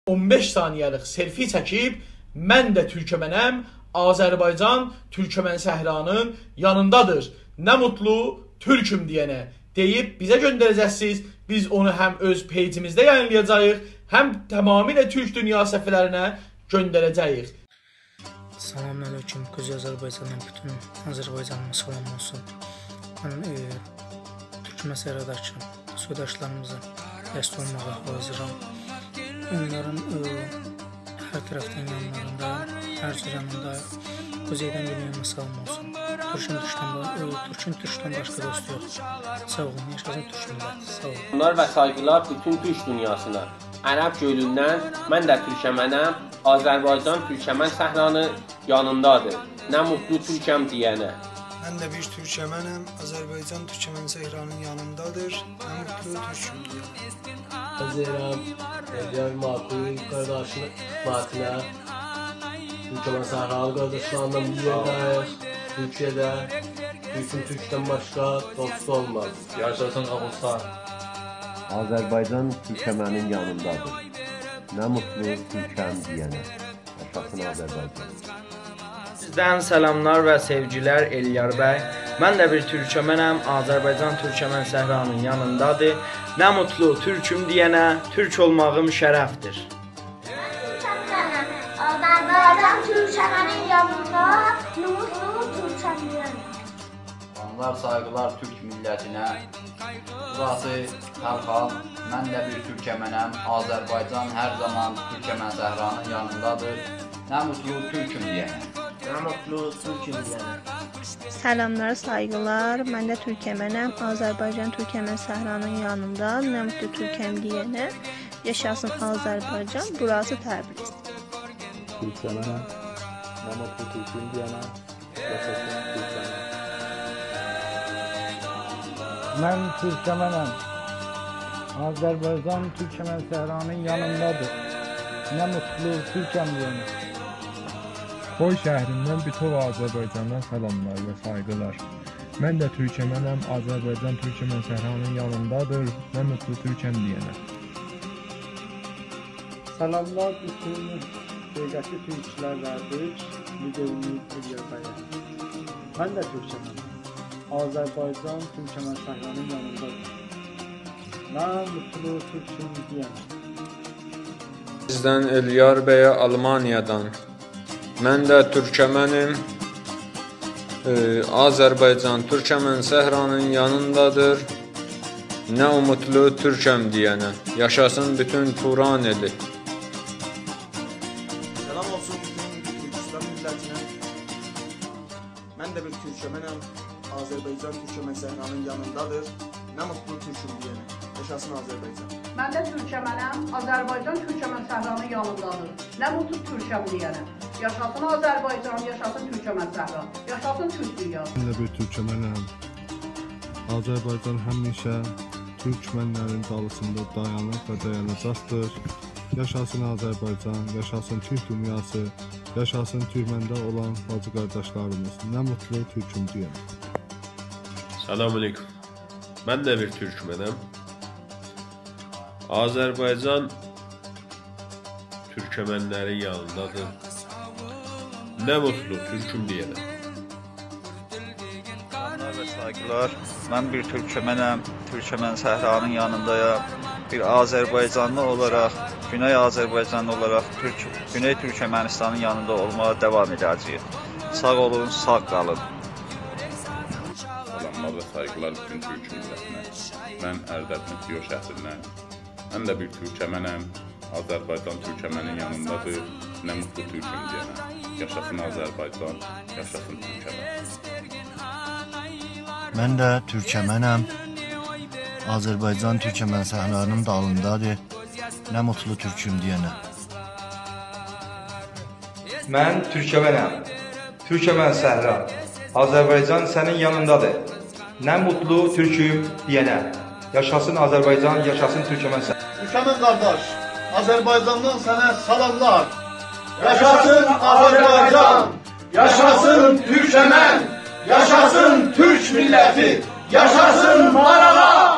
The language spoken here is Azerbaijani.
15 saniyəlik selfie çəkib, mən də Türkmənəm, Azərbaycan Türkmən səhranın yanındadır. Nə mutlu Türküm deyənə deyib bizə göndərəcəksiniz. Biz onu həm öz peycimizdə yayınlayacağıq, həm tamamilə Türk dünya səfirlərinə göndərəcəyik. Salamünaleyküm. Quzey Azərbaycandan bütün Azərbaycanıma salam olsun. Mən Türkmən səhradakı soydaşlarımıza dəst olmağa hazıram. Onların hər tərəfdən yanlarında, hər cür yanındayıq. Quzeydən güneyimə salam olsun. Türkün Türkdən başqa dost yox. Sağ olun, yaşasın Türk milləti, sağ olun. Bunlar və saygılar bütün Türk dünyasına. Ərəb gölündən mən də Türkmənəm, Azərbaycan Türkmən səhranın yanındadır. Nə mutlu Türkəm deyənə. Mən də bir Türkmənəm, Azərbaycan Türkmən səhranın yanındadır. Nə mutlu Türküm deyənə. Hazıram, Eliyar Makul qardaşını Fatinə, Türkmən səhranı qardaşlarından bir yerdəyik. Türkiyədə, Türkdən başqa dost olmaz. Yaşasın Ağustan. Azərbaycan Türkmənin yanındadır. Nə mutlu Türkəm deyənə. Yaşasın Azərbaycan. Sizdən salamlar və sevgilər Eliyar bəy. Mən də bir Türkmənəm, Azərbaycan Türkmən səhranın yanındadır. Nə mutlu Türküm deyənə, Türk olmağım şərəfdir. Azərbaycan Türkmənin yanında, nə mutlu Türkəm deyənə. Salamlar, sayğılar Türk millətinə. Burası Tərxan, mən də bir Türkmənəm, Azərbaycan hər zaman Türkmən səhranın yanındadır. Nə mutlu Türküm deyənə. Nə mutlu Türküm deyənə. Salamlar, saygılar. Mən də Türkmənəm, Azərbaycan Türkmən səhranın yanında. Nə mutlu Türkəm deyənə. Yaşasın Azərbaycan, burası Təbriz. Türkmənəm, nə mutlu Türküm deyənə. Yaşasın Türkmənəm. Mən Türkmənəm, Azərbaycan Türkmən səhranın yanındadır. Nə mutlu Türkəm deyənə. Xoy şəhrindən bütöv Azərbaycandan salamlar və saygılar. Mən də Türkmənəm, Azərbaycan Türkmən səhranın yanındadır. Nə mutlu Türkəm deyənə. Salamlar bütün bölgəsi türklərlədir. Müdürümüz Eliyar bəyə. Mən də Türkmənəm, Azərbaycan Türkmən səhranın yanındadır. Nə mutlu Türküm deyənə. Sizdən Eliyar bəyə Almaniyadan. Mən də Türkmənim, Azərbaycan Türkmən səhranın yanındadır. Nə umutlu Türkəm deyənə. Yaşasın bütün Turan eli. Salam olsun bütün Türkistan millətinə. Mən də bir Türkmənəm, Azərbaycan Türkmən səhranın yanındadır. Nə mutlu Türküm deyənə. Yaşasın Azərbaycan. Mən də Türkmənəm, Azərbaycan Türkmən səhranın yanındadır. Nə mutlu Türkəm deyənə. Yaşasın Azərbaycan, yaşasın Türkmən səhra, yaşasın Türk dünyası. Mən də bir Türkmənəm. Azərbaycan həmişə Türkmənlərin dalısında dayanıb və dayanacaqdır. Yaşasın Azərbaycan, yaşasın Türk dünyası, yaşasın Türkməndə olan bacı qardaşlarımız. Nə mutlu Türküm deyənə. Salamünaleyküm. Mən də bir Türkmənəm. Azərbaycan Türkmənlərin yanındadır. Nə mutlu Türküm deyənə. Salamlar və saygılar. Mən bir Türkmənəm, Türkmən səhranın yanındayam. Bir Azərbaycanlı olaraq, Güney Azərbaycanlı olaraq Güney Türkmənistanın yanında olmağa davam edəcəyik. Sağ olun, sağ qalın. Salamlar və saygılar bütün Türk millətinə. Mən Ərdəb Mütliyo şəhrindən. Mən də bir Türkmənəm, Azərbaycan Türkmənin yanındadır. Nə mutlu Türküm deyənə. Yaşasın Azərbaycan, yaşasın Türkmən. Mən də Türkmənəm, Azərbaycan Türkmən səhranının dalındadır. Nə mutlu Türküm deyənə. Mən Türkmənəm, Türkmən səhra, Azərbaycan sənin yanındadır. Nə mutlu Türküm deyənə. Yaşasın Azərbaycan, yaşasın Türkmən səhra. Türkmən qardaş, Azərbaycandan sənə salamlar. Yaşasın Azərbaycan, yaşasın Türkmən, yaşasın Türk milləti, yaşasın Marağa.